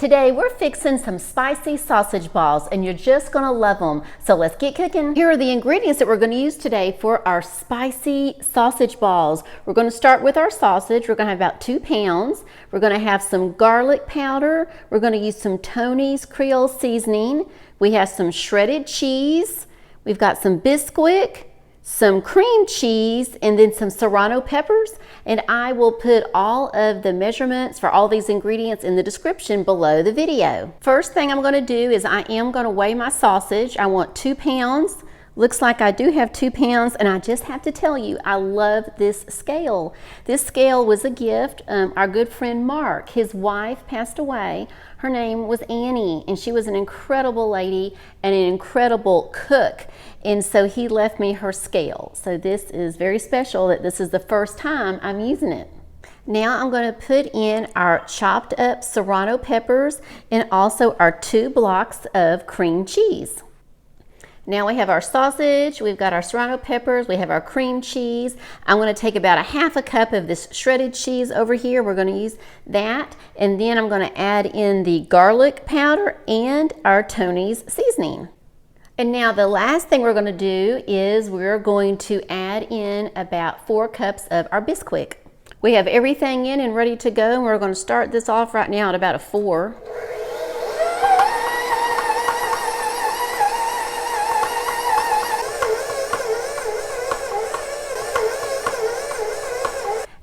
Today we're fixing some spicy sausage balls and you're just gonna love them. So let's get cooking. Here are the ingredients that we're gonna use today for our spicy sausage balls. We're gonna start with our sausage. We're gonna have about 2 pounds. We're gonna have some garlic powder. We're gonna use some Tony's Creole seasoning. We have some shredded cheese. We've got some Bisquick, some cream cheese, and then some Serrano peppers. And I will put all of the measurements for all these ingredients in the description below the video. First thing I'm gonna do is I am gonna weigh my sausage. I want 2 pounds. Looks like I do have 2 pounds, and I just have to tell you, I love this scale. This scale was a gift. Our good friend Mark, his wife passed away. Her name was Annie, and she was an incredible lady and an incredible cook. And so he left me her scale. So this is very special that this is the first time I'm using it. Now I'm going to put in our chopped up Serrano peppers and also our 2 blocks of cream cheese. Now we have our sausage, we've got our Serrano peppers, we have our cream cheese. I'm going to take about a half a cup of this shredded cheese over here. We're going to use that. And then I'm going to add in the garlic powder and our Tony's seasoning. And now the last thing we're going to do is we're going to add in about 4 cups of our Bisquick. We have everything in and ready to go, and we're going to start this off right now at about a 4.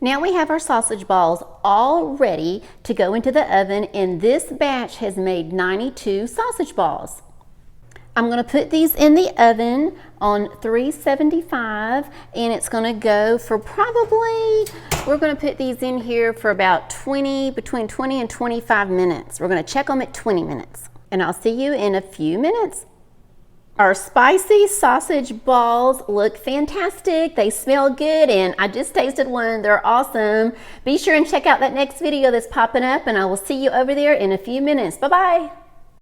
Now we have our sausage balls all ready to go into the oven, and this batch has made 92 sausage balls. I'm going to put these in the oven on 375, and it's going to go for probably, we're going to put these in here for about between 20 and 25 minutes. We're going to check them at 20 minutes, and I'll see you in a few minutes. Our spicy sausage balls look fantastic. They smell good, and I just tasted one. They're awesome. Be sure and check out that next video that's popping up, and I will see you over there in a few minutes. Bye-bye.